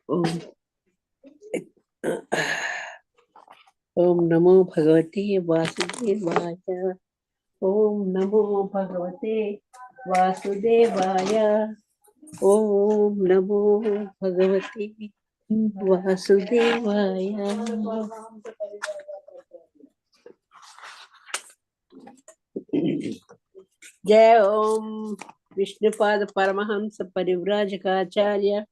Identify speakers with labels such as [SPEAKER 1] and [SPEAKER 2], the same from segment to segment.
[SPEAKER 1] Om Om Namo Bhagavate Vasudevaya. Om Namo Bhagavate Vasudevaya. Om Namo Bhagavate Vasudevaya. जय ओम विष्णुपाद परमहंस परिव्राजकाचार्य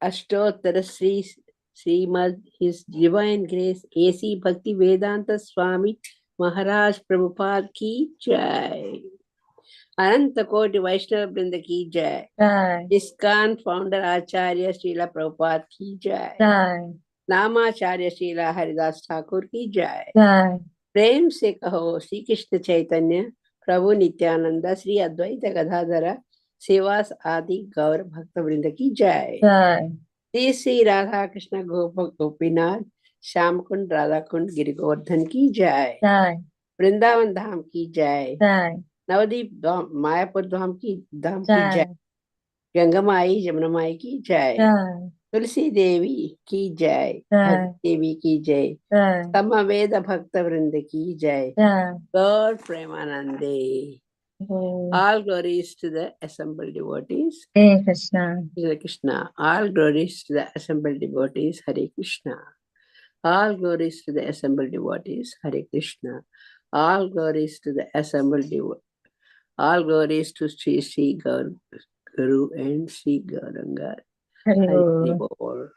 [SPEAKER 1] अष्टोत्तर श्रीमद His Divine Grace A C Bhaktivedanta Swami Maharaj Prabhupada की जय। अनंत कोटि वैष्णव वृंद की जय। इस्कॉन फाउंडर आचार्य श्रीला प्रभुपाद की जय। नामाचार्य श्रीला हरिदास ठाकुर की जय। प्रेम से कहो श्री कृष्ण चैतन्य प्रभु नित्यानंद श्री अद्वैत गदाधर सेवास आदि गौर भक्त वृंद की जय। श्री श्री राधा कृष्ण गोप गोपीनाथ श्याम कुंड राधा कुंड गिरि गोवर्धन की जय। वृंदावन धाम की जय। नवदीप मायापुर धाम की जय। गंगा माई जमुना माई की जय। तुलसी देवी की जय। भक्ति देवी की जय। समवेद भक्त वृंद की जय। गौर प्रेमानंदे। All glories to the assembled devotees. Hare Krishna. Hare Krishna. All glories to the assembled devotees. Hare Krishna. All glories to the assembled devotees. Hare Krishna. All glories to the assembled devotees. All glories to Sri Sri Guru and Sri Gauranga. Hare Bol.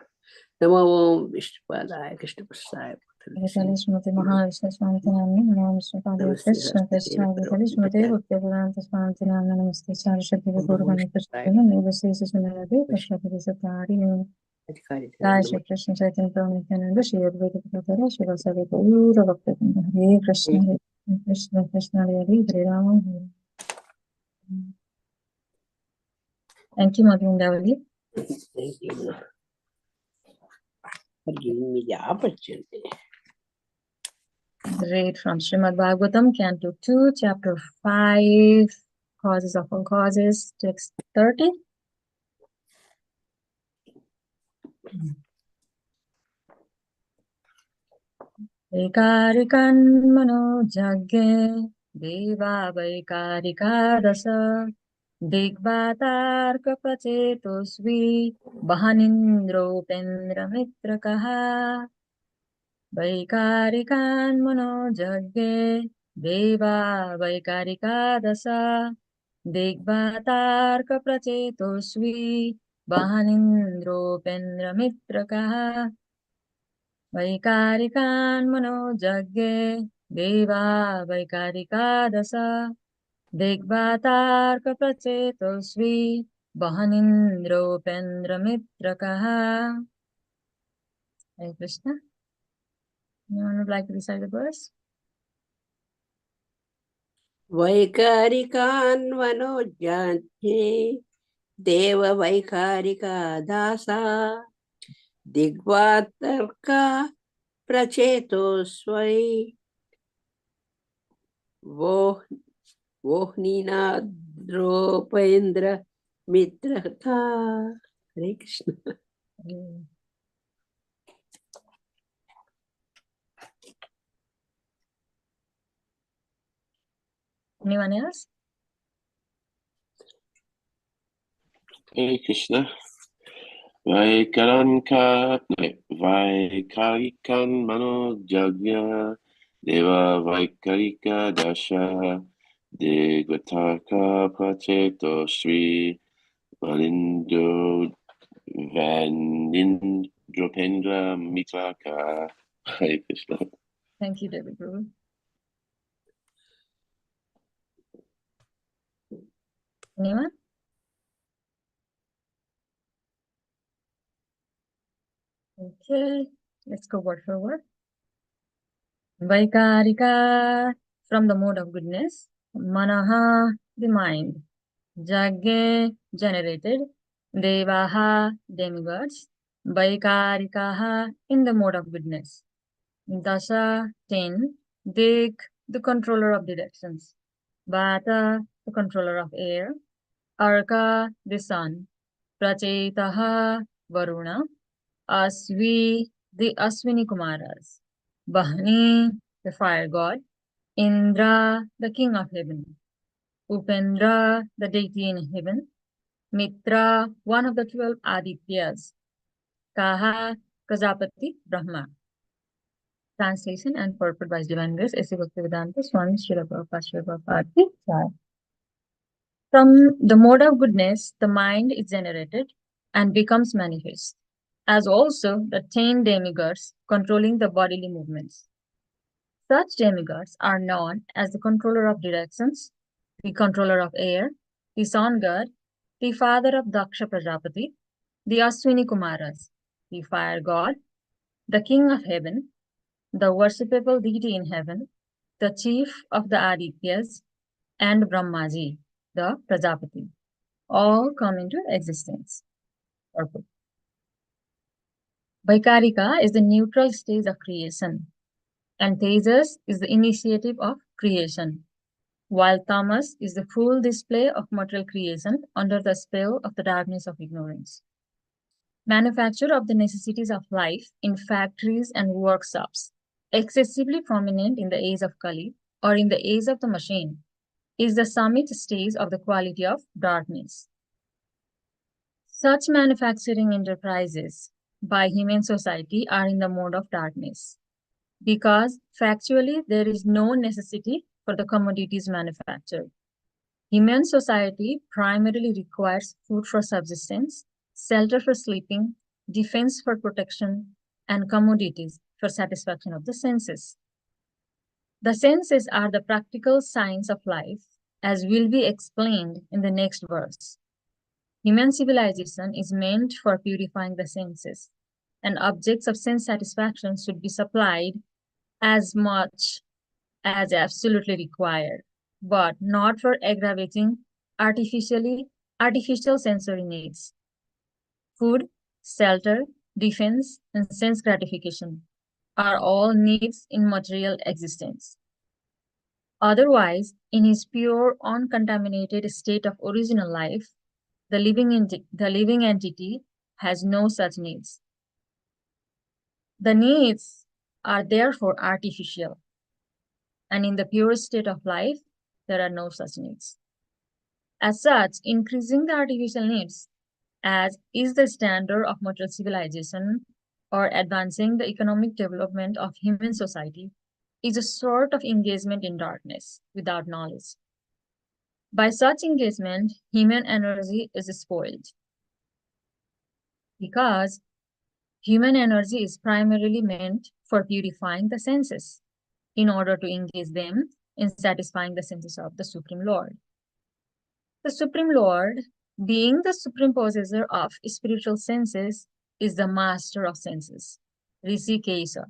[SPEAKER 1] Namo Om Vishnupadaya Krishna Prasaya.
[SPEAKER 2] Smriti Mahavishnu Swanti Namni Namo Vishnupadaya Krishna Krishna Vitali Smriti Bhakti Vedanta Swanti Namni Namaste Saraswati Gurvani Krishna Namaste Sundarade Krishna Visatari Jai Shri Krishna Chaitanya Prabhu Nityananda Shri Advaita Gadadhara Shri Vasari Gaura Bhaktivinoda Hare Krishna Hare Krishna Krishna Hare Hare Hare Rama Hare. Thank you, Madhu Indavali.
[SPEAKER 1] Thank you for giving me the opportunity.
[SPEAKER 2] Read from Srimad Bhagavatam, Canto 2, Chapter 5, Causes of all Causes, text 30. Ekarikan mano jagge deva vaikarika dasa digvatarka prachetosvi bahanindro pendra mitrakaha. Vaikarikan mano jagge deva vaikarika dasa digvatarka prachetosvi bahanindro pendra mitrakaha. Vaikarikan mano jagge deva vaikarika dasa digvatarka prachetosvi bahanindro pendra mitrakaha. Hare Krishna. Anyone would like to recite the verse?
[SPEAKER 1] Vaikarikan vanojjante deva vaikarika dasa digvatarka pracheto swai vohnina dropendra mitrata. Hare Krishna.
[SPEAKER 2] Anyone else?
[SPEAKER 3] Hare Krishna. Vaikarikan mano jagya deva vaikarika dasha digvataka pracheto sri vanindropendra mitraka. Hare Krishna.
[SPEAKER 2] Thank you, Devi Guru. Anyone? Okay, let's go word for word. Vaikarika, from the mode of goodness. Manaha, the mind. Jagge, generated. Devaha, demigods. Vaikarikaha, in the mode of goodness. Dasa, 10. Dik, the controller of directions. Vata, the controller of air. Arka, the sun. Prachetaha Varuna, Asvi, the Aswini Kumaras, Bahni, the fire god, Indra, the king of heaven, Upendra, the deity in heaven, Mitra, one of the 12 Adityas, Kaha, Prajapati, Brahma. Translation and purport by His Divine Grace, A.C. Bhaktivedanta Swami Srila Prabhupada Srila Prabhupada Ki Jai. From the mode of goodness, the mind is generated and becomes manifest, as also the 10 demigods controlling the bodily movements. Such demigods are known as the controller of directions, the controller of air, the sun god, the father of Daksha Prajapati, the Aswini Kumaras, the fire god, the king of heaven, the worshipable deity in heaven, the chief of the Adityas, and Brahmaji, the Prajapati, all come into existence. Purport. Vaikarika is the neutral stage of creation, and Tejas is the initiative of creation, while Tamas is the full display of material creation under the spell of the darkness of ignorance. Manufacture of the necessities of life in factories and workshops, excessively prominent in the age of Kali or in the age of the machine, is the summit stage of the quality of darkness. Such manufacturing enterprises by human society are in the mode of darkness, because factually there is no necessity for the commodities manufactured. Human society primarily requires food for subsistence, shelter for sleeping, defense for protection, and commodities for satisfaction of the senses. The senses are the practical signs of life, as will be explained in the next verse. Human civilization is meant for purifying the senses, and objects of sense satisfaction should be supplied as much as absolutely required, but not for aggravating artificial sensory needs. Food, shelter, defense, and sense gratification are all needs in material existence. Otherwise, in his pure, uncontaminated state of original life, the living entity has no such needs. The needs are therefore artificial, and in the pure state of life, there are no such needs. As such, increasing the artificial needs, as is the standard of material civilization, or advancing the economic development of human society, is a sort of engagement in darkness without knowledge. By such engagement, human energy is spoiled, because human energy is primarily meant for purifying the senses in order to engage them in satisfying the senses of the Supreme Lord. The Supreme Lord, being the supreme possessor of spiritual senses, is the master of senses. Rishikesha.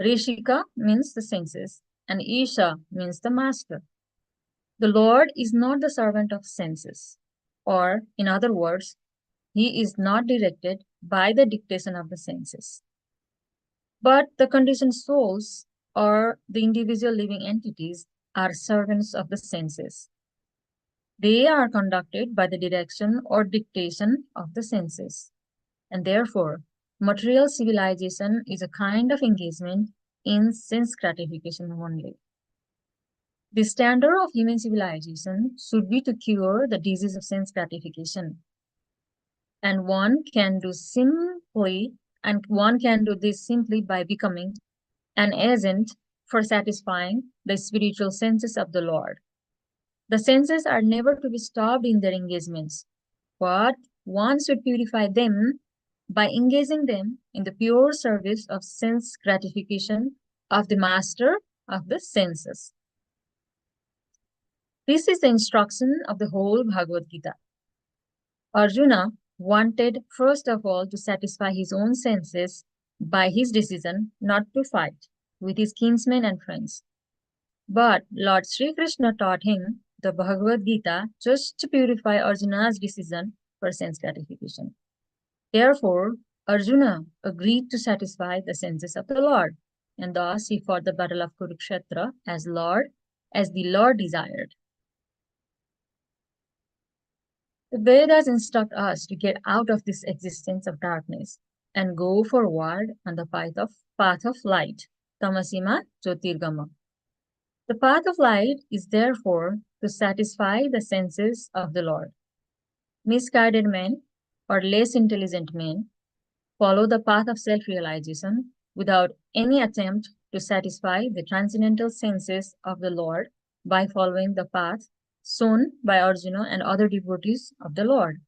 [SPEAKER 2] Rishika means the senses, and Isha means the master. The Lord is not the servant of senses, or, in other words, he is not directed by the dictation of the senses. But the conditioned souls, or the individual living entities, are servants of the senses. They are conducted by the direction or dictation of the senses, and therefore, material civilization is a kind of engagement in sense gratification only. The standard of human civilization should be to cure the disease of sense gratification, and one can do this simply by becoming an agent for satisfying the spiritual senses of the Lord. The senses are never to be stopped in their engagements, but one should purify them by engaging them in the pure service of sense gratification of the master of the senses. This is the instruction of the whole Bhagavad Gita. Arjuna wanted first of all to satisfy his own senses by his decision not to fight with his kinsmen and friends. But Lord Sri Krishna taught him the Bhagavad Gita just to purify Arjuna's decision for sense gratification. Therefore, Arjuna agreed to satisfy the senses of the Lord, and thus he fought the battle of Kurukshetra as the Lord desired. The Vedas instruct us to get out of this existence of darkness and go forward on the path of light. Tamasima Jyotirgama. The path of light is therefore to satisfy the senses of the Lord. Misguided men or less intelligent men follow the path of self-realization without any attempt to satisfy the transcendental senses of the Lord by following the path shown by Arjuna and other devotees of the Lord.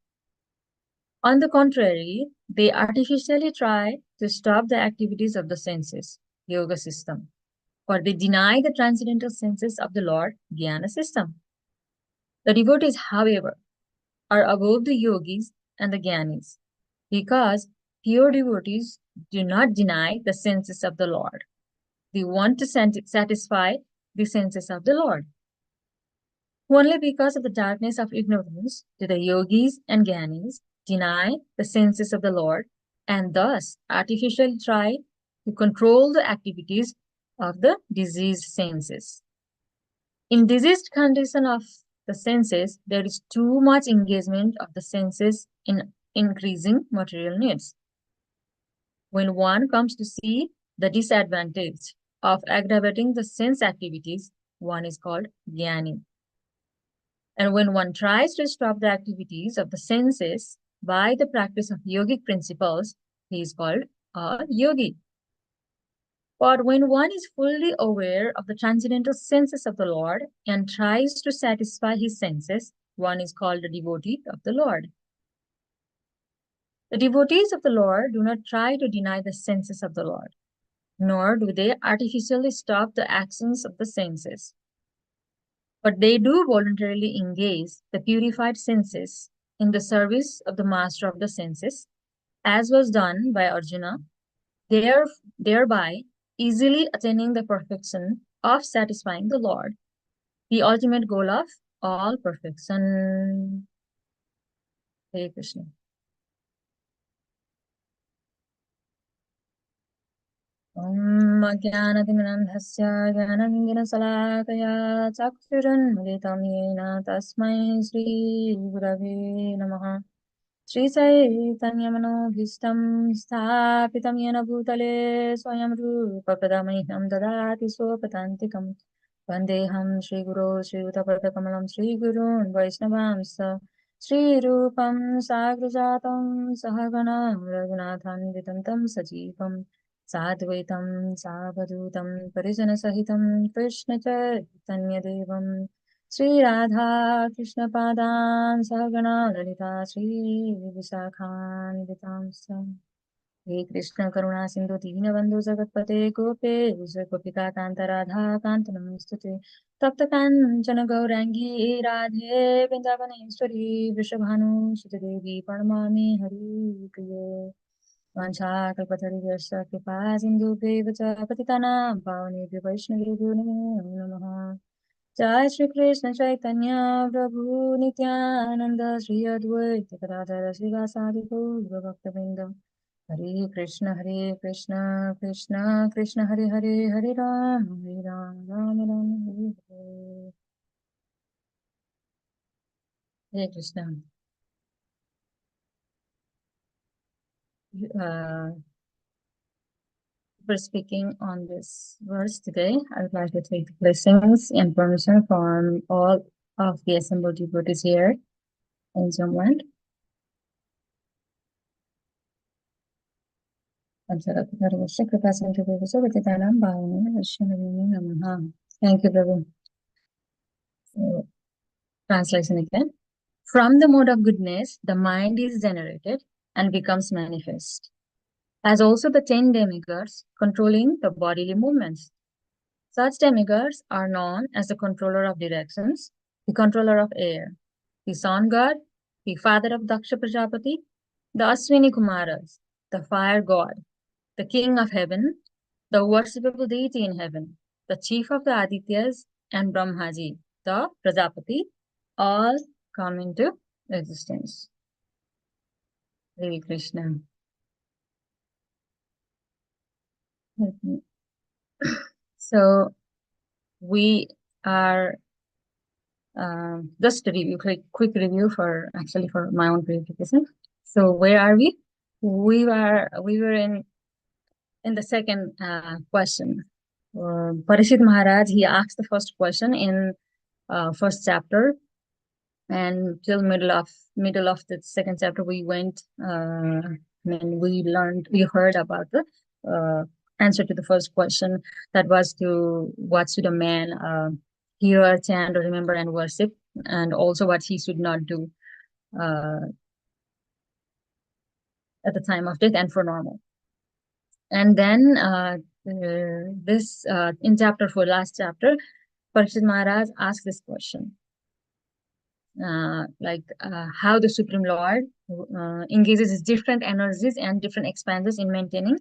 [SPEAKER 2] On the contrary, they artificially try to stop the activities of the senses, yoga system, or they deny the transcendental senses of the Lord, jnana system. The devotees, however, are above the yogis and the jnanis because pure devotees do not deny the senses of the Lord. They want to satisfy the senses of the Lord. Only because of the darkness of ignorance do the yogis and jnanis deny the senses of the Lord and thus artificially try to control the activities of the diseased senses. In diseased condition of the senses, there is too much engagement of the senses in increasing material needs. When one comes to see the disadvantage of aggravating the sense activities, one is called jnani. And when one tries to stop the activities of the senses by the practice of yogic principles, he is called a yogi. But when one is fully aware of the transcendental senses of the Lord and tries to satisfy his senses, one is called a devotee of the Lord. The devotees of the Lord do not try to deny the senses of the Lord, nor do they artificially stop the actions of the senses. But they do voluntarily engage the purified senses in the service of the master of the senses, as was done by Arjuna, thereby easily attaining the perfection of satisfying the Lord, the ultimate goal of all perfection. Hare Krishna. Om Ajnanatimirandhasya Jnananjanasalakaya Chakshurunmilitam Yena Tasmai Shri Gurave Namaha. Shri Chaitanyamanoਭीष्टं स्थापितं येन भूतले स्वयं रूपपदमह्यं ददाति स्वपदान्तिकं वन्देऽहं श्रीगुरो श्रीयुतपदकमलं श्रीगुरून् वैष्णवांश्च श्रीरूपं साग्रजातं सहगणा रघुनाथान्वितं तं सजीवं साद्वैतं सावधूतं परिजनसहितं कृष्णचैतन्यदेवं श्रीराधा कृष्णपादान् सहगणा ललिता श्रीविशाखान्वितांश्च हे कृष्ण करुणा सिन्धु दीनबन्धु जगत्पते गोपेश गोपिकान्त राधा कान्त नमोऽस्तुते तप्त काञ्चन गौराङ्गी राधे वृन्दावनेश्वरी वृषभानुसुते देवी प्रणमामि हरिप्रिये वाञ्छाकल्पतरुभ्यश्च कृपा सिन्धुभ्यैव च पतितानां पावनेभ्यो वैष्णवेभ्यो नमो नमः। जय श्री कृष्ण चैतन्य प्रभु नित्यानंद श्री अद्वैत गदाधर श्रीवासादि गौर भक्तवृंद हरे Krishna Krishna Krishna Hare Hare Hare Ram Ram Ram Hare Hare. Hare Krishna. For speaking on this verse today, I would like to take the blessings and permission from all of the assembled devotees here in Jamland. Thank you, Prabhu. So, translation again. From the mode of goodness, the mind is generated and becomes manifest, as also the 10 demigods controlling the bodily movements. Such demigods are known as the controller of directions, the controller of air, the sun god, the father of Daksha Prajapati, the Aswini Kumaras, the fire god, the king of heaven, the worshipable deity in heaven, the chief of the Adityas, and Brahmaji, the Prajapati, all come into existence. Hare Krishna. So we are just a review, quick review for my own verification. So where are we? We were in the second question. Parishit Maharaj, he asked the first question in first chapter, and till middle of the second chapter we went and we heard about the answer to the first question, that was to what should a man hear, chant, or remember and worship, and also what he should not do at the time of death and for normal. And then this in chapter 4, last chapter, Parishit Maharaj asked this question, how the Supreme Lord engages his different energies and different expanses in maintaining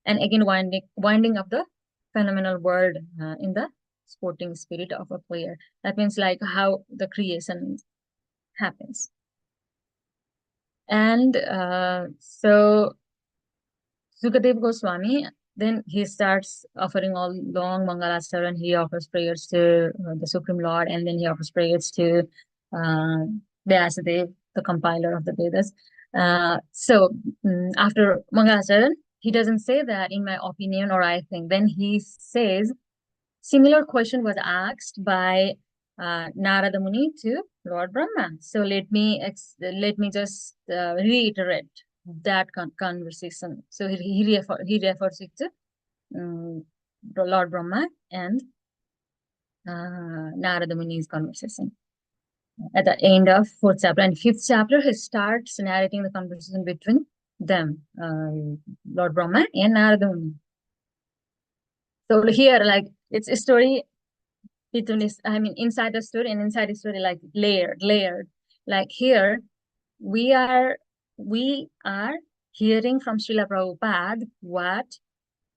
[SPEAKER 2] and again winding up the phenomenal world in the sporting spirit of a player. That means like how the creation happens. And so Sukadev Goswami, then he starts offering all long Mangalasara, and he offers prayers to the Supreme Lord, and then he offers prayers to Vyasadeva, the compiler of the Vedas. After Mangalasara, he doesn't say that in my opinion or I think. Then he says, similar question was asked by Narada Muni to Lord Brahma. So let me just reiterate that conversation. So he refers it to Lord Brahma and Narada Muni's conversation at the end of fourth chapter. And fifth chapter, he starts narrating the conversation between them, Lord Brahma and Narada Muni. So here, like, it's a story between this, inside the story and inside the story, like layered. Like here, we are hearing from Srila Prabhupada what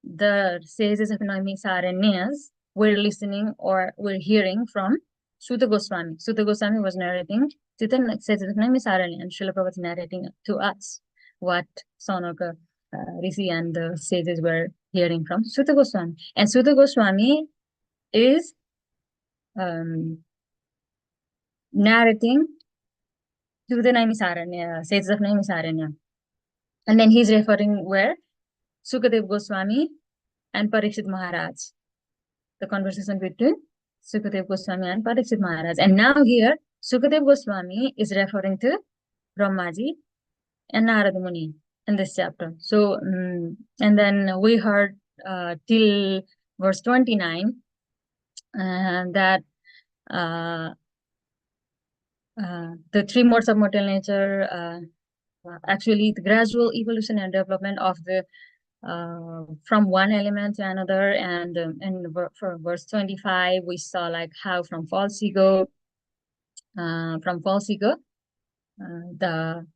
[SPEAKER 2] the sages of Naimisaranyas were listening or were hearing from Suta Goswami. Suta Goswami was narrating to the sages of Naimisaranya, and Srila Prabhupada was narrating to us what Sanaka Rishi and the sages were hearing from Suta Goswami. And Suta Goswami is narrating to the Naimisaranya, sages of Naimisaranya. And then he's referring where? Sukadev Goswami and Parikshit Maharaj. The conversation between Sukadev Goswami and Parikshit Maharaj. And now here, Sukadev Goswami is referring to Brahmaji and Narada Muni in this chapter. So, and then we heard till verse 29 that the three modes of mortal nature, actually the gradual evolution and development of the from one element to another. And for verse 25, we saw like how from false ego, the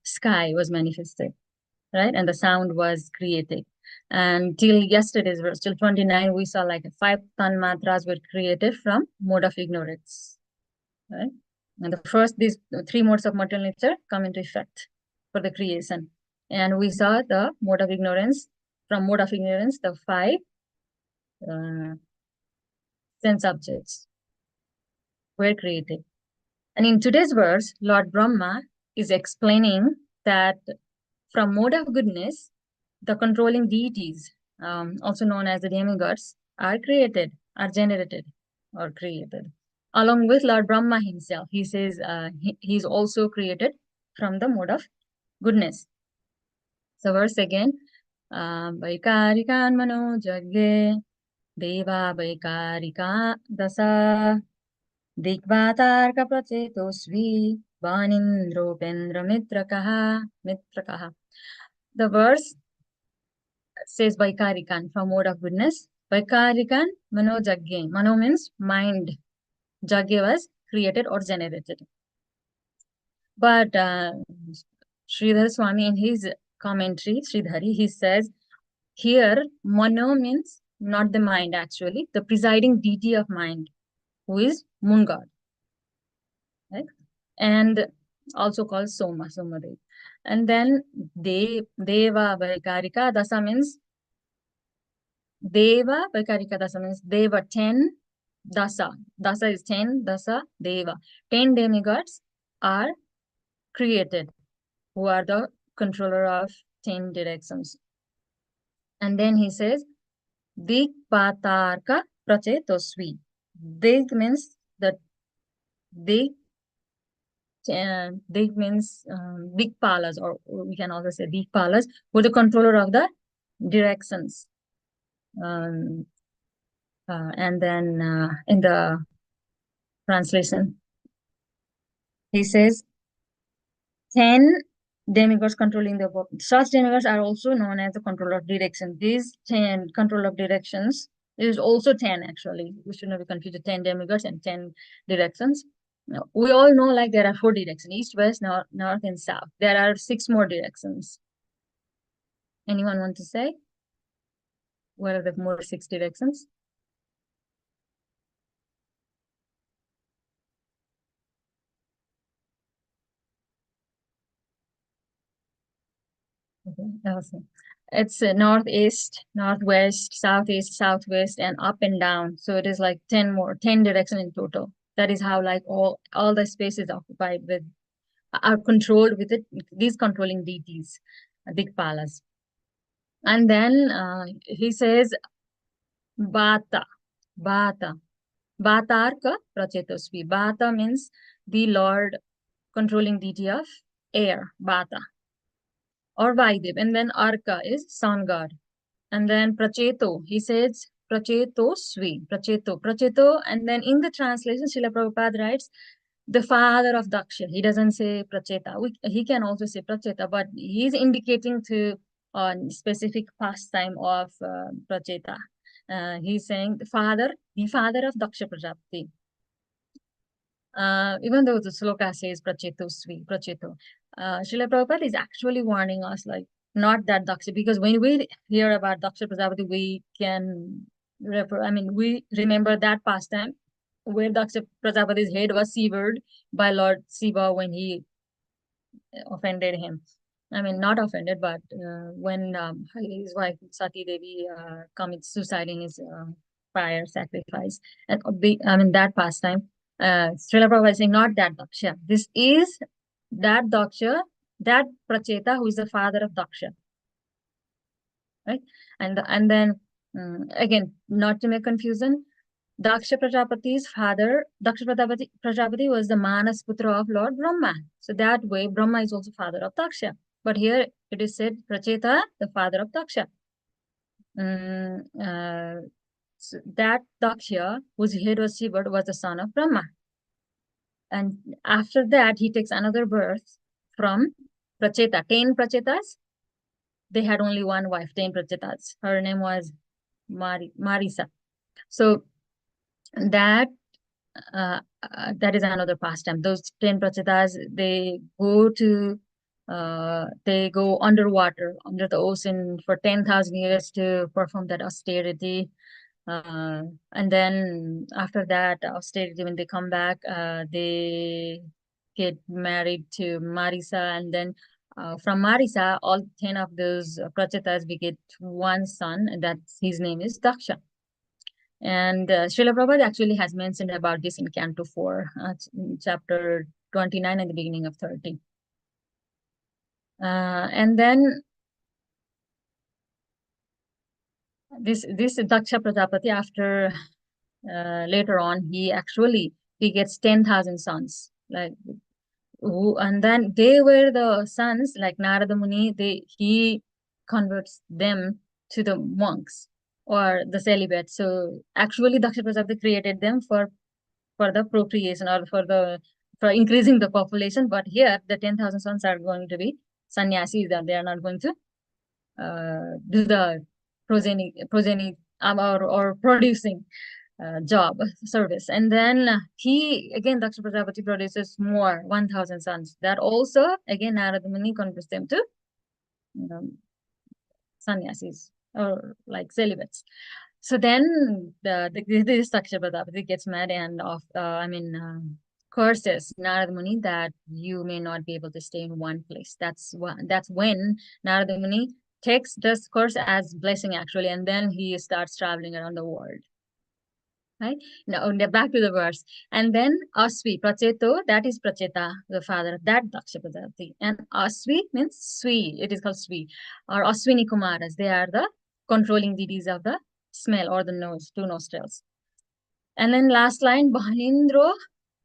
[SPEAKER 2] sky was manifested, right? And the sound was created. And till yesterday's verse, till 29, we saw like 5 tanmatras were created from mode of ignorance, right? And these 3 modes of mortal nature come into effect for the creation. And we saw the mode of ignorance, from mode of ignorance, the 5 sense objects were created. And in today's verse, Lord Brahma is explaining that from mode of goodness, the controlling deities, also known as the demigods, are generated or created. Along with Lord Brahma himself, he says he's also created from the mode of goodness. So verse again, Vaikarikan mano jagge deva vaikarika dasa Dikvatarka prachetosvi vanindropendra mitrakaha. The verse says Vaikarikan, from mode of goodness. Vaikarikan mano jagge. Mano means mind. Jagge was created or generated. But Sridhar Swami in his commentary, Sridhari, he says here mano means not the mind actually, the presiding deity of mind, who is moon god, right? And also called Somadev. And then Deva Vaikarika Dasa means Deva Vaikarika Dasa means Deva 10 Dasa. Dasa is 10, Dasa, Deva. 10 demigods are created, who are the controller of 10 directions. And then he says, Dikpatarka Prachetosvi. Dik means that Dik, Dik means Dikpalas, or we can also say Dikpalas, who are the controller of the directions. And then in the translation, he says, 10 demigods controlling the world. Such demigods are also known as the controller of direction. These 10 control of directions is also 10 actually. We should not be confused. 10 demigods and 10 directions. Now, we all know like there are 4 directions: east, west, north, and south. There are 6 more directions. Anyone want to say? What are the more 6 directions? Okay, it's northeast, northwest, southeast, southwest, and up and down. So it is like 10 directions in total. That is how like all the space is occupied with, are controlled with it, these controlling deities, Dikpalas. And then he says, Bata, Bata, Batarka Prachetosvi. Bata means the Lord controlling deity of air, Bata, or Vaidev. And then Arka is sun god. And then Pracheto, he says Pracheto Svi, Pracheto. And then in the translation, Srila Prabhupada writes, the father of Daksha. He doesn't say Pracheta. He can also say Pracheta, but he's indicating to a specific pastime of Pracheta. He's saying the father of Daksha Prajapati. Even though the sloka says Pracheto Svi, Pracheto, Srila Prabhupada is actually warning us, like, not that Daksha, because when we hear about Daksha Prajapati, we can we remember that pastime where Daksha Prajapati's head was severed by Lord Shiva when he offended him. I mean, not offended, but when his wife Sati Devi commits suicide in his fire sacrifice, and that pastime. Srila Prabhupada is saying, not that Daksha. This is that Daksha, that Pracheta, who is the father of Daksha. Right? And then again, not to make confusion, Daksha Prajapati's father, Daksha Prajapati was the Manas Putra of Lord Brahma. So that way, Brahma is also father of Daksha. But here it is said, Pracheta, the father of Daksha. So that Daksha, whose head was severed, was the son of Brahma. And after that, he takes another birth from Pracheta. 10 Prachetas. They had only one wife, 10 Prachetas. Her name was Marisa. So that is another pastime. Those 10 Prachetas, they go underwater, under the ocean for 10,000 years to perform that austerity. And then after that austerity, when they come back, they get married to Marisa, and then from Marisa, all 10 of those Prachetas, we get one son, and that's his name is Daksha. And Srila Prabhupada actually has mentioned about this in Canto 4, chapter 29 and the beginning of 30. And then this Daksha Prajapati, after later on, he gets 10,000 sons, like, and then they were the sons, like Narada Muni, he converts them to the monks or the celibates. So actually Daksha Prajapati created them for the procreation, or for increasing the population. But here the 10,000 sons are going to be sannyasis, that they are not going to do the progeny or producing job service. And then Daksha Prajapati produces more 1,000 sons. That also again Narada Muni converts them to sannyasis, or like celibates. So then this Daksha Prajapati gets mad and curses Narada Muni that you may not be able to stay in one place. That's when Narada Muni takes this curse as blessing actually, and then he starts traveling around the world. right? Now back to the verse. And then Asvi, Pracheto, that is Pracheta, the father of that Daksha Prajapati. And Asvi means Swi, it is called Swi. Or Aswini Kumaras, they are the controlling deities of the smell or the nose, two nostrils. And then last line, Bhanindro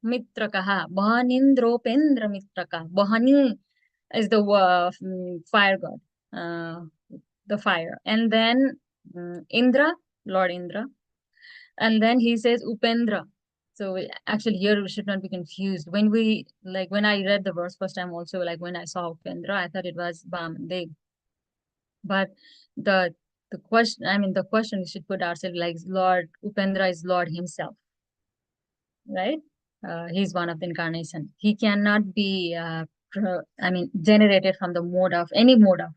[SPEAKER 2] Mitrakaha, Bhanindropendra Mitraka. Bahani is the fire god, the fire. And then Indra, Lord Indra. And then he says Upendra. So actually here we should not be confused. When I read the verse first time also, like when I saw Upendra, I thought it was Vamandev. But the the question we should put ourselves like Lord Upendra is Lord himself, right? He's one of the incarnation. He cannot be generated from the mode of any mode of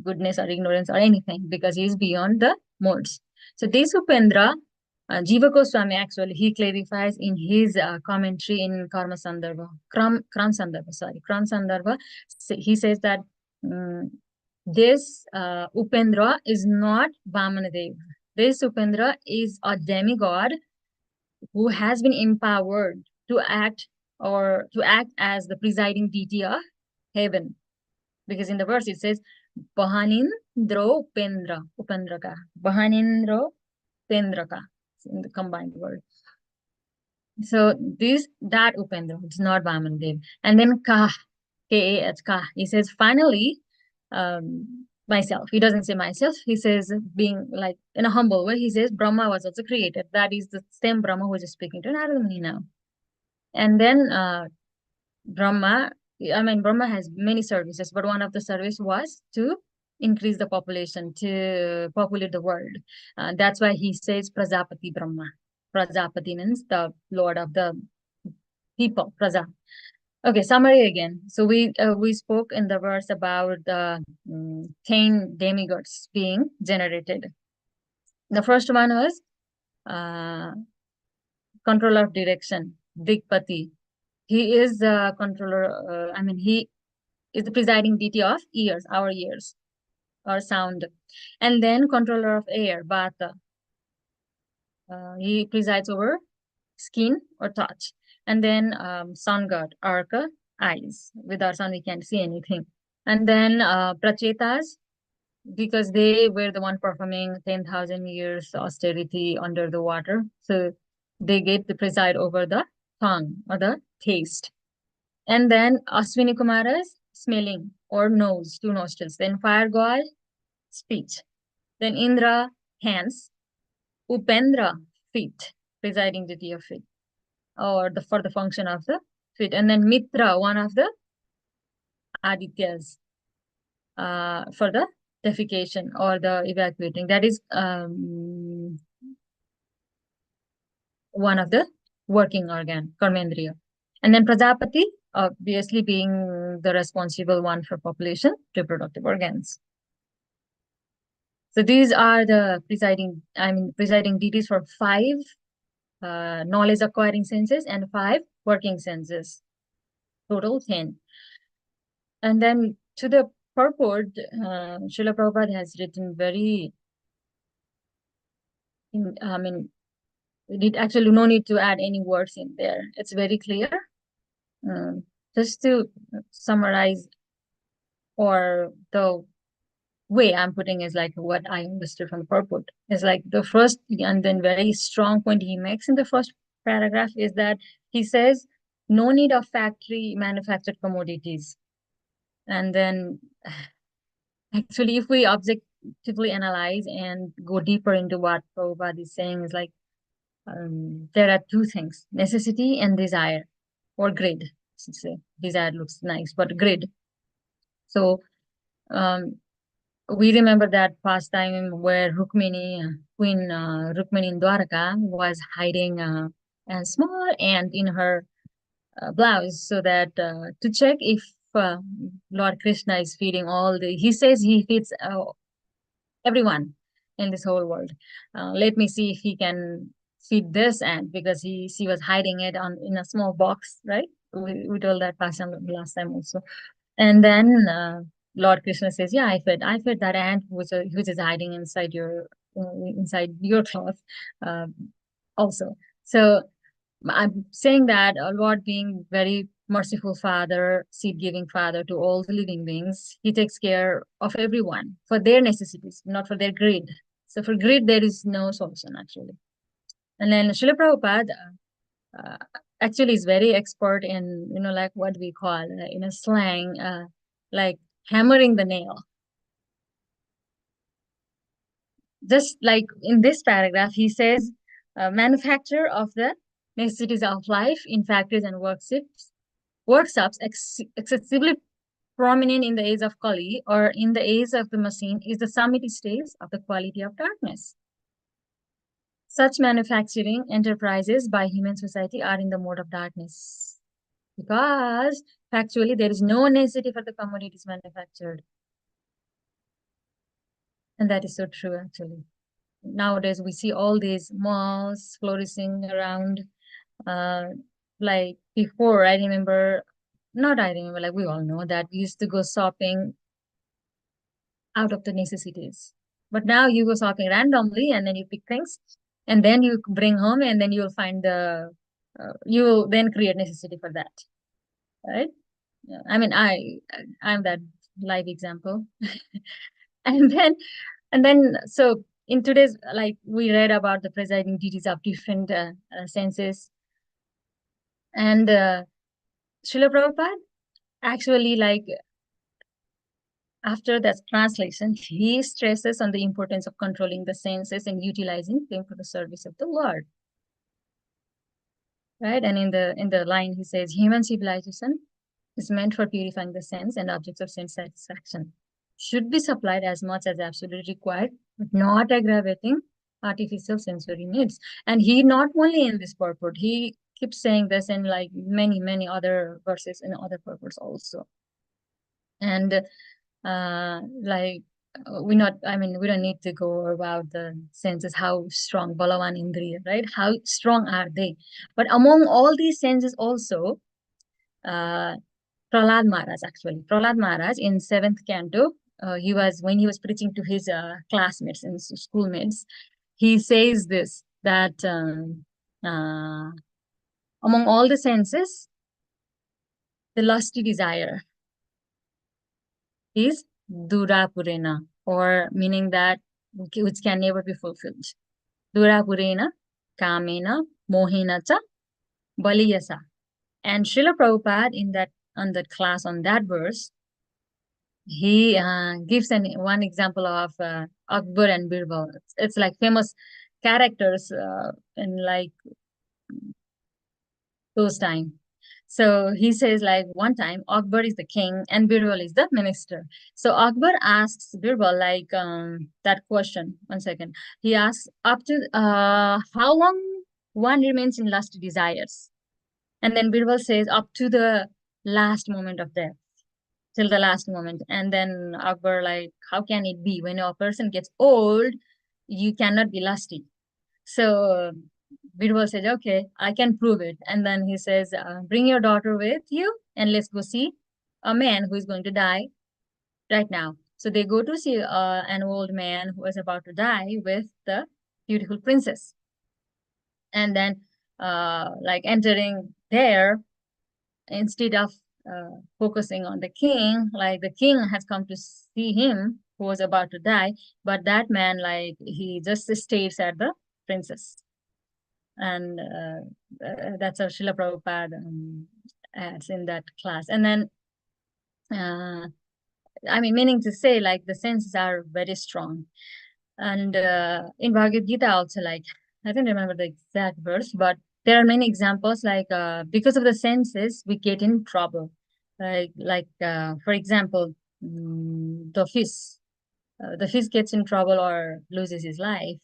[SPEAKER 2] goodness or ignorance or anything, because he is beyond the modes. So this Upendra, Jiva Goswami actually, he clarifies in his commentary in Karma Sandarbha, Kram Sandarbha, Kram Sandarbha. He says that this Upendra is not Vamanadev. This Upendra is a demigod who has been empowered to act as the presiding deity of heaven. Because in the verse it says, Bahanindro Upendraka. Bahanindro Pendraka, in the combined word. So that Upendra, it's not Vamandev. And then Kah, K-A-H, Kah. He says, finally, myself. He doesn't say myself. He says, being like in a humble way, he says, Brahma was also created. That is the same Brahma who is speaking to Narada Muni now. And then Brahma has many services, but one of the service was to increase the population, to populate the world. That's why he says Prajapati Brahma. Prajapati means the lord of the people, Praja. Okay, summary again. So we spoke in the verse about the 10 demigods being generated. The first one was controller of direction, Digpati. He is the controller, he is the presiding deity of ears, our ears, or sound. And then controller of air, Vata. He presides over skin or touch. And then sun god, Arka, eyes. Without sun, we can't see anything. And then Prachetas, because they were the one performing 10,000 years austerity under the water. So they get to preside over the tongue or the taste. And then Aswini Kumaras, smelling or nose, two nostrils. Then fire god, speech. Then Indra, hands. Upendra, feet, presiding deity of feet, or for the function of the feet. And then Mitra, one of the Adityas, for the defecation or the evacuating. That is one of the working organ, Karmendriya. And then Prajapati, obviously being the responsible one for population, reproductive organs. So these are the presiding deities for 5 knowledge acquiring senses and 5 working senses. Total 10. And then to the purport, Srila Prabhupada has written actually no need to add any words in there. It's very clear. Just to summarize, or the way I'm putting is like what I understood from the purport is like the first and then very strong point he makes in the first paragraph is that he says no need of factory manufactured commodities. And then actually if we objectively analyze and go deeper into what Prabhupada is saying is like there are 2 things, necessity and desire, or grid. Say desire looks nice, but grid. So we remember that past time where Rukmini, Queen Rukmini in Dwaraka was hiding a small ant in her blouse so that to check if Lord Krishna is feeding he says he feeds everyone in this whole world. Let me see if he can feed this ant, because she was hiding it in a small box, right? We told that past time last time also. And then Lord Krishna says, yeah, I fed that ant which is hiding inside your cloth. also. So I'm saying that Lord being very merciful Father, seed-giving Father to all the living beings, He takes care of everyone for their necessities, not for their greed. So for greed, there is no solution actually. And then Srila Prabhupada uh, actually is very expert in, like what we call in a slang, like hammering the nail. Just like in this paragraph, he says, manufacture of the necessities of life in factories and workshops excessively prominent in the age of Kali or in the age of the machine is the summit stage of the quality of darkness. Such manufacturing enterprises by human society are in the mode of darkness because factually there is no necessity for the commodities manufactured. And that is so true actually. Nowadays we see all these malls flourishing around. Like before, I remember, not I remember, like we all know that we used to go shopping out of the necessities. But now you go shopping randomly and then you pick things and then you bring home and then you'll find you will then create necessity for that, right? Yeah, I mean, I'm that live example. And then, so in today's, like we read about the presiding deities of different senses. And Srila Prabhupada actually, like, after that translation, he stresses on the importance of controlling the senses and utilizing them for the service of the Lord. Right? And in the line, he says, human civilization is meant for purifying the sense and objects of sense satisfaction. Should be supplied as much as absolutely required, but not aggravating artificial sensory needs. And he not only in this purport, he keeps saying this in like many, many other verses and other purports also. And like we don't need to go about the senses, how strong Balawan Indriya, right? How strong are they? But among all these senses also, Prahlad Maharaj in 7th canto, when he was preaching to his classmates and schoolmates, he says this, that among all the senses, the lusty desire is Durapurena, or meaning that which can never be fulfilled. Durapurena, Kamena, Mohina cha, Baliyasa. And Srila Prabhupada on that class on that verse, he gives one example of Akbar and Birbal. It's like famous characters in like those times. So he says, like, one time Akbar is the king and Birbal is the minister. So Akbar asks Birbal like that question. One second. He asks, up to how long one remains in lust desires? And then Birbal says, up to the last moment of death, till the last moment. And then Akbar like, how can it be? When a person gets old, you cannot be lusty. So Birbal says, okay, I can prove it. And then he says, bring your daughter with you and let's go see a man who is going to die right now. So they go to see an old man who is about to die with the beautiful princess. And then like entering there, instead of focusing on the king, like the king has come to see him who was about to die, but that man, like, he just stares at the princess. And that's how Srila Prabhupada adds in that class. And then, meaning to say, like, the senses are very strong. And in Bhagavad Gita also, like, I don't remember the exact verse, but there are many examples, like, because of the senses, we get in trouble. For example, the fish gets in trouble or loses his life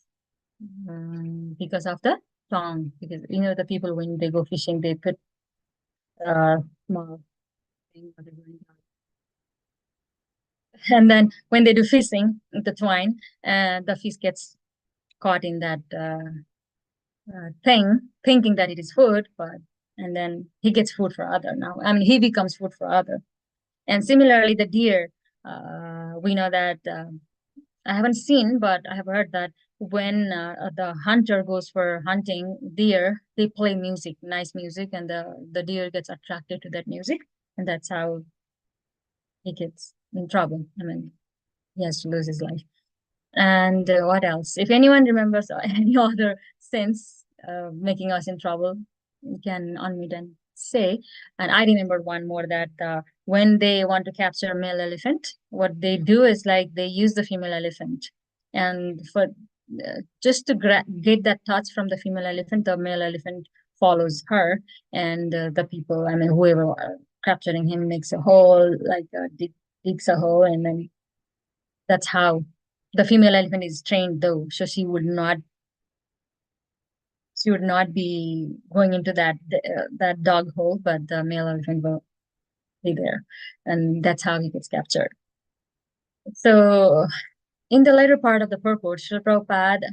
[SPEAKER 2] because of the tongue. Because the people, when they go fishing, they put small thing, and then when they do fishing, the twine, the fish gets caught in that thing, thinking that it is food, and then he gets food for other. Now, he becomes food for other. And similarly, the deer, we know that I haven't seen, but I have heard that when the hunter goes for hunting deer, they play music, nice music, and the deer gets attracted to that music, and that's how he gets in trouble. I mean, he has to lose his life. And what else? If anyone remembers any other sense making us in trouble, you can unmute and say. And I remembered one more, that when they want to capture a male elephant, what they do is like they use the female elephant, and for just to get that touch from the female elephant, the male elephant follows her, and the people, I mean, whoever capturing him makes a hole, like digs a hole, and then that's how the female elephant is trained, though, so she would not be going into that dog hole, but the male elephant will be there, and that's how he gets captured. So, in the later part of the purport, Srila Prabhupada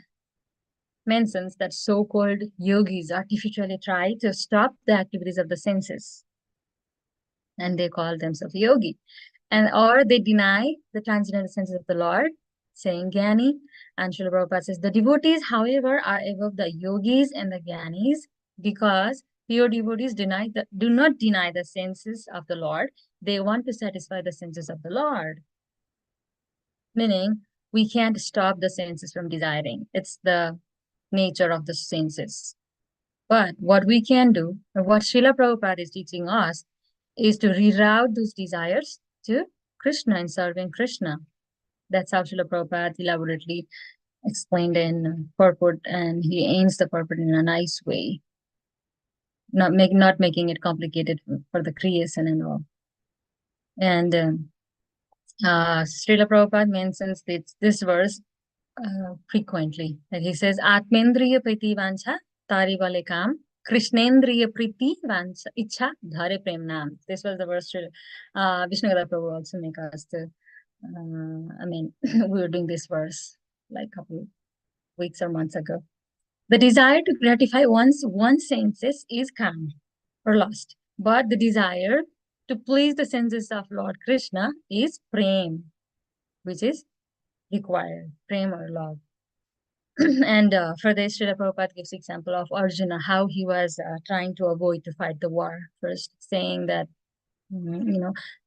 [SPEAKER 2] mentions that so-called yogis artificially try to stop the activities of the senses, and they call themselves yogi, or they deny the transcendental senses of the Lord, saying Gyani. And Srila Prabhupada says the devotees, however, are above the yogis and the Gyanis, because pure devotees do not deny the senses of the Lord. They want to satisfy the senses of the Lord. Meaning, we can't stop the senses from desiring. It's the nature of the senses. But what we can do, or what Srila Prabhupada is teaching us, is to reroute those desires to Krishna and serving Krishna. That's how Srila Prabhupada elaborately explained in purport, and he ends the purport in a nice way, not making it complicated for the creation and all. And Srila Prabhupada mentions this verse frequently. Like he says, Atmendriya priti vancha tari vale kam, Krishnendriya priti vancha icha dhare prem nam. This was the verse Vishnupada Prabhu also make us to. I mean, we were doing this verse like a couple weeks or months ago. The desire to gratify one's senses is calm or lost, but the desire to please the senses of Lord Krishna is prem, which is required, prem or love. And for this, Srila Prabhupada gives example of Arjuna, how he was trying to avoid to fight the war. First, saying that,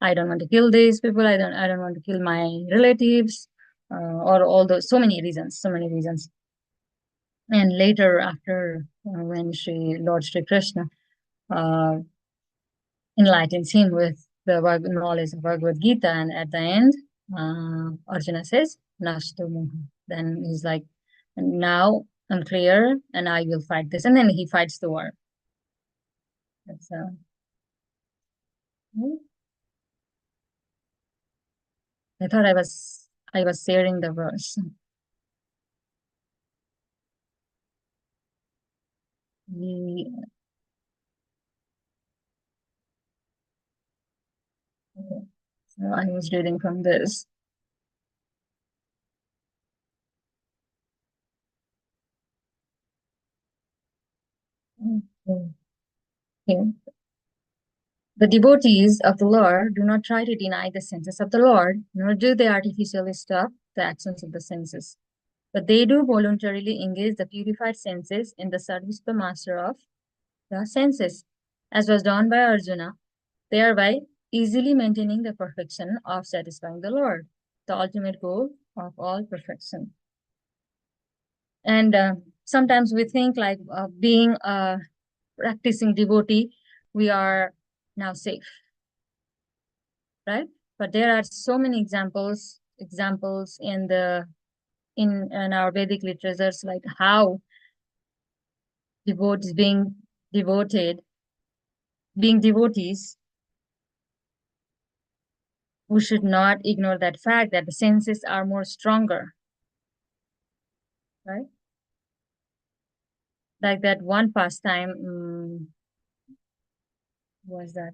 [SPEAKER 2] I don't want to kill these people. I don't want to kill my relatives, or all those, so many reasons. And later, after when Lord Sri Krishna enlightens him with the knowledge of Bhagavad Gita, and at the end, Arjuna says, Nashto Moha. Then he's like, now I'm clear, and I will fight this. And then he fights the war. That's I thought I was sharing the verse. So I was reading from this. Here. The devotees of the Lord do not try to deny the senses of the Lord, nor do they artificially stop the actions of the senses. But they do voluntarily engage the purified senses in the service of the master of the senses, as was done by Arjuna, thereby easily maintaining the perfection of satisfying the Lord, the ultimate goal of all perfection. And sometimes we think like being a practicing devotee, we are now safe, right? But there are so many examples in our Vedic literatures, like how devotees being devotees, we should not ignore that fact that the senses are more stronger, right? Like that one pastime, was that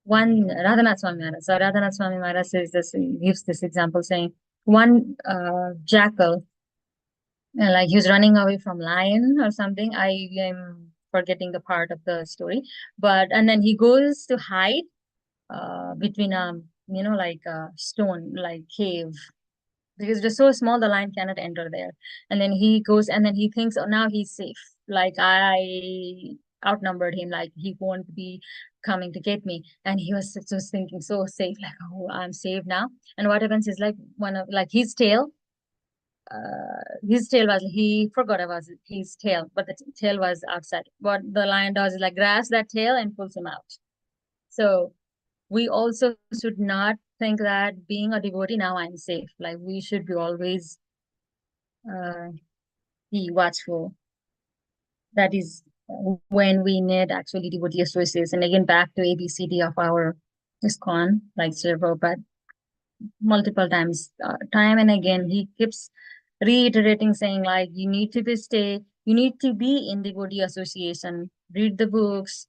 [SPEAKER 2] one Radhanath Swami Maharaj. So Radhanath Swami Maharaj gives this example, saying one jackal, like he was running away from lion or something. I am forgetting the part of the story, and then he goes to hide between like a stone, like cave, because it's so small, the lion cannot enter there. And then he goes, and then he thinks, oh, now he's safe. Like I outnumbered him, like he won't be coming to get me. And he was just thinking so safe, like, oh, I'm safe now. And what happens is like one of like his tail was, he forgot about his tail, but the tail was outside. What the lion does is like grabs that tail and pulls him out. So we also should not think that being a devotee, now I'm safe. Like we should be always uh, be watchful. That is when we need actually devotee association. Again, back to ABCD of our ISKCON, like Sri Prabhupada multiple times, time and again, he keeps reiterating, saying like, you need to you need to be in devotee association, read the books,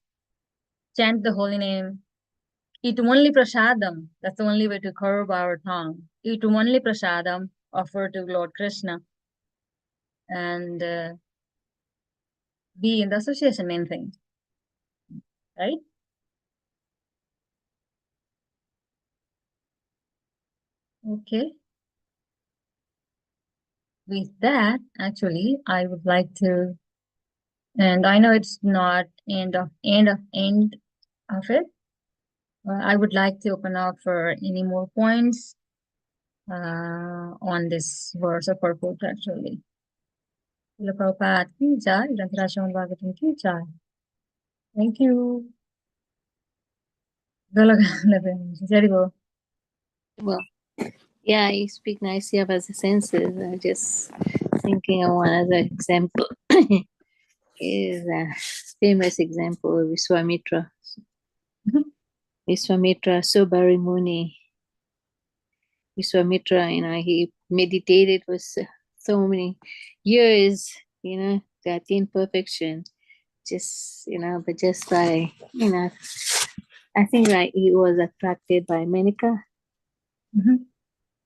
[SPEAKER 2] chant the holy name, eat only prasadam. That's the only way to curb our tongue. Eat only prasadam, offer to Lord Krishna, and be in the association, main thing, right? Okay. With that, actually, I would like to, and I know it's not end of it. I would like to open up for any more points on this verse of purport, actually. Srila Prabhupada ki jai, Grantharashram Bhagavatam ki jai. Thank you. Well,
[SPEAKER 4] Well, yeah, you speak nicely about the senses. I'm just thinking of one other example. Is a famous example of Vishwamitra. Vishwamitra Sobari Muni. Vishwamitra, he meditated for so many years, to attain perfection. Just, but just by, I think like he was attracted by Menika,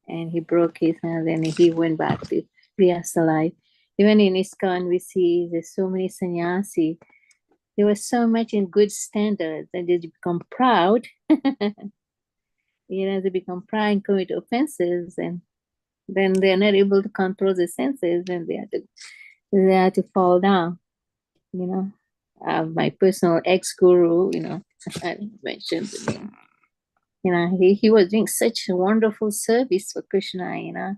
[SPEAKER 4] and he broke his hand, and he went back to Grihastha life. Even in ISKCON, we see there's so many sannyasi. They were so much in good standards, and they become proud. They become proud and commit offenses, and then they're not able to control the senses, and they have to fall down. My personal ex-guru, I mentioned the name. He was doing such a wonderful service for Krishna.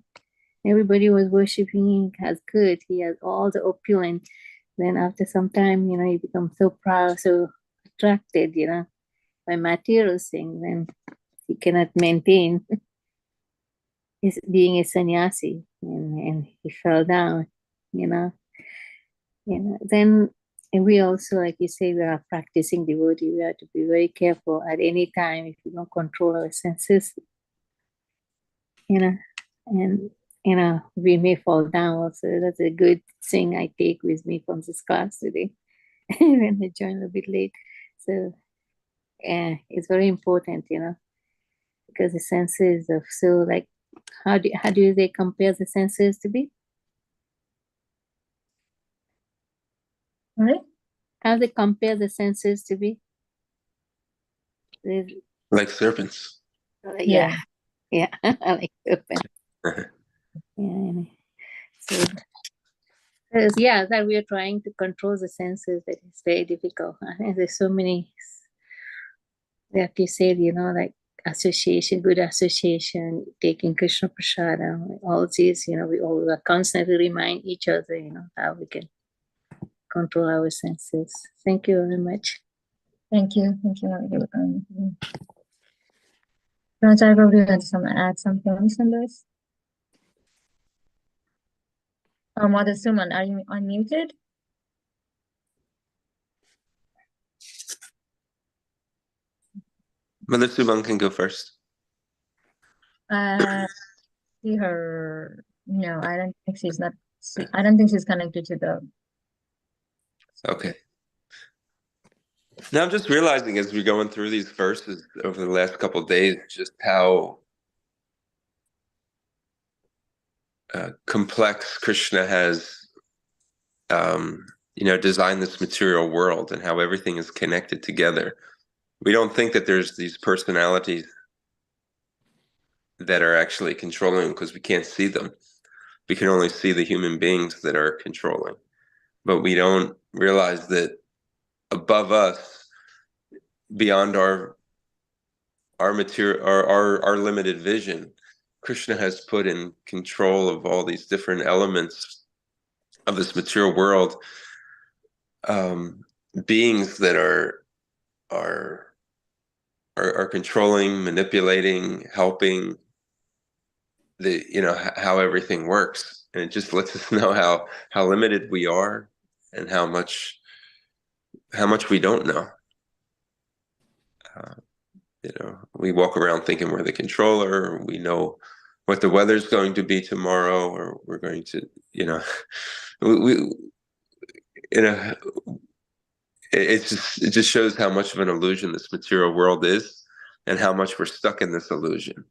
[SPEAKER 4] Everybody was worshiping him as good. He has all the opulence. Then after some time, he becomes so proud, so attracted, by material things, and he cannot maintain his being a sannyasi, and he fell down, Then we also, like you say, we are practicing devotee. We have to be very careful at any time if we don't control our senses, and we may fall down also. That's a good thing I take with me from this class today when I joined a bit late. So it's very important, because the senses of, so like, how do they compare the senses to be?
[SPEAKER 2] right?
[SPEAKER 4] How they compare the senses to be?
[SPEAKER 3] Like serpents.
[SPEAKER 4] Yeah. Like serpents. Yeah. So that we are trying to control the senses, that is very difficult. And there's so many, like you said, like association, good association, taking Krishna Prasada, all these, we all constantly remind each other, how we can control our senses. Thank you very much.
[SPEAKER 2] Thank you. Thank you. Prabhupada, probably want to add some points on this. Mother Suman, are you unmuted?
[SPEAKER 3] Mother Subhan can go first.
[SPEAKER 2] See her. No, I don't think she's not. I don't think she's connected to the.
[SPEAKER 3] Okay. Now I'm just realizing as we're going through these verses over the last couple of days, just how complex Krishna has, designed this material world, and how everything is connected together. We don't think that there's these personalities that are actually controlling, because we can't see them. We can only see the human beings that are controlling, but we don't realize that above us, beyond our material, our limited vision, Krishna has put in control of all these different elements of this material world, beings that are controlling, manipulating, helping the, how everything works. And it just lets us know how limited we are, and how much we don't know. We walk around thinking we're the controller, or we know what the weather's going to be tomorrow, or we're going to, we it just shows how much of an illusion this material world is, and how much we're stuck in this illusion.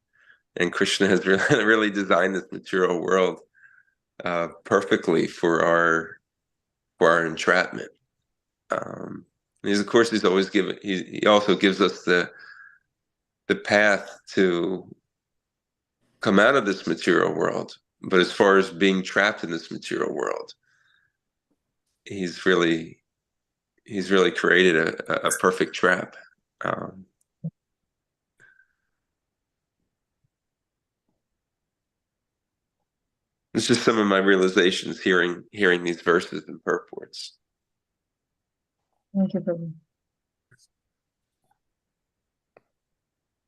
[SPEAKER 3] And Krishna has really designed this material world perfectly for our entrapment. Of course, he's always given. He also gives us the path to come out of this material world. But as far as being trapped in this material world, he's really created a perfect trap. It's just some of my realizations hearing these verses and purports.
[SPEAKER 2] Thank you, Prabhu.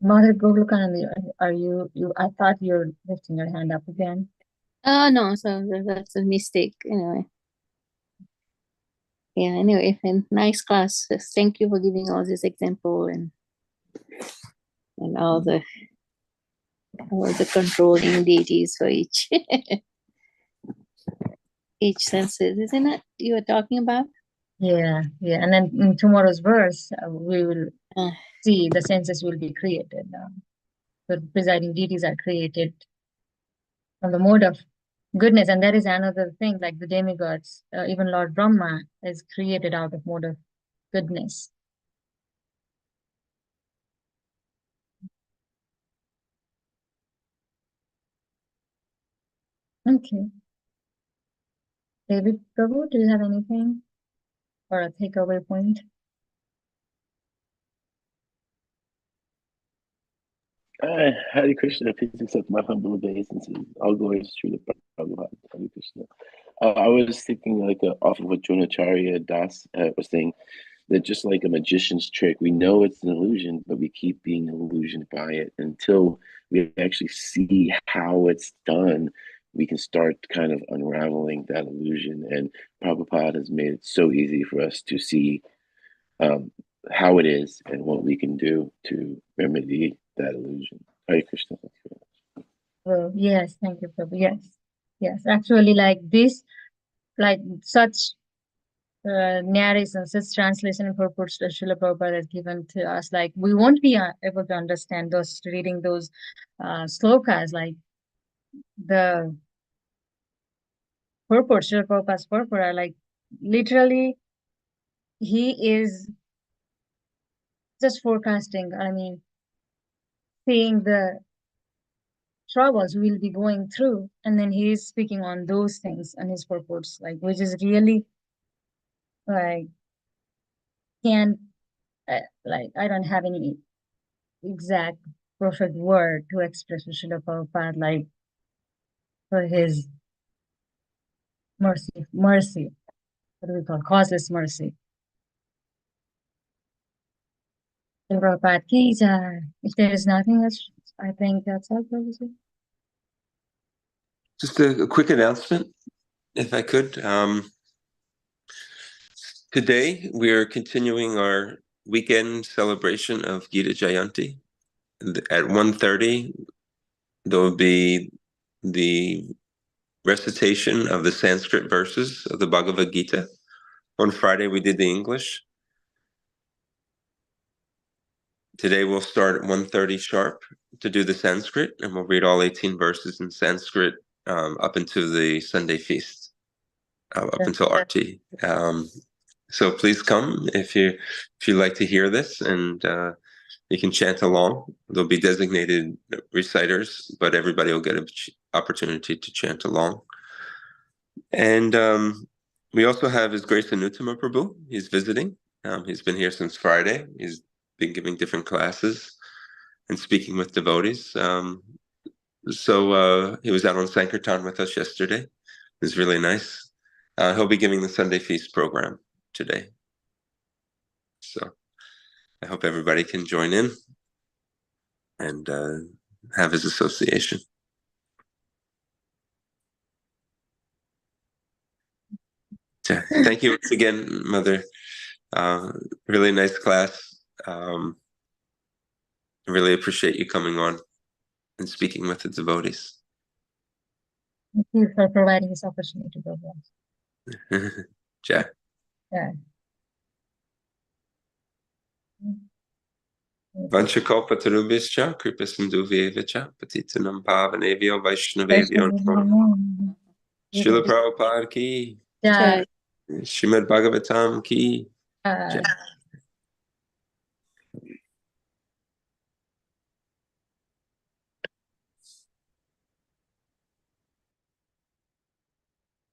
[SPEAKER 2] Mother Gogolkanandi, are you? I thought you're lifting your hand up again.
[SPEAKER 4] No, so that's a mistake. Anyway. Yeah, anyway, and nice class. Thank you for giving all this example and all the controlling deities for each each senses, isn't it? You were talking about?
[SPEAKER 2] Yeah. And then in tomorrow's verse, we will
[SPEAKER 4] Uh,
[SPEAKER 2] see the senses will be created. The presiding deities are created from the mode of goodness, and that is another thing. Like the demigods, even Lord Brahma is created out of mode of goodness. Okay. David Prabhu, do you have anything or a takeaway point?
[SPEAKER 5] Hare Krishna, please accept my humble obeisances. All glories to the Prabhupada. Hare Krishna. I was thinking off of what Dronacharya Das was saying, that just like a magician's trick, we know it's an illusion, but we keep being illusioned by it until we actually see how it's done. We can start kind of unraveling that illusion. And Prabhupada has made it so easy for us to see how it is and what we can do to remedy that illusion. Hare Krishna.
[SPEAKER 2] Well, yes, thank you, Prabhu. Yes. Actually, like this, like such narration, such translation and purports that Srila Prabhupada has given to us, like we won't be able to understand those, reading those slokas, like the purports, Srila Prabhupada's purport are like literally, he is just forecasting, seeing the troubles we'll be going through, and then he is speaking on those things and his purports, like which is really like can't like I don't have any exact perfect word to express Srila Prabhupada, like for his mercy, what do we call causeless mercy. Srila Prabhupada ki jai. If there is nothing else, I think that's all, Prabhupada.
[SPEAKER 3] Just a quick announcement, if I could. Today, we are continuing our weekend celebration of Gita Jayanti. At 1:30, there will be the recitation of the Sanskrit verses of the Bhagavad Gita. On Friday, we did the English. Today, we'll start at 1:30 sharp to do the Sanskrit, and we'll read all 18 verses in Sanskrit up until the Sunday feast, up until Arti. So please come if you like to hear this, and You can chant along. There'll be designated reciters, but everybody will get an opportunity to chant along. And we also have His Grace Anutama Prabhu. He's visiting. He's been here since Friday. He's been giving different classes and speaking with devotees. So he was out on Sankirtan with us yesterday. It was really nice. He'll be giving the Sunday Feast program today. So I hope everybody can join in and have his association. Thank you once again, Mother. Really nice class. I really appreciate you coming on and speaking with the devotees.
[SPEAKER 2] Thank you for providing this opportunity, Prabhu.
[SPEAKER 3] Jai.
[SPEAKER 2] Yeah.
[SPEAKER 3] Vanchakalpatarubhishcha kripasindhuvyeva patitanam pavanevyo vaishnavevyo namo. Srila Prabhupada ki,
[SPEAKER 2] Yeah.
[SPEAKER 3] Srimad Bhagavatam ki.
[SPEAKER 2] Yeah.
[SPEAKER 3] Jai.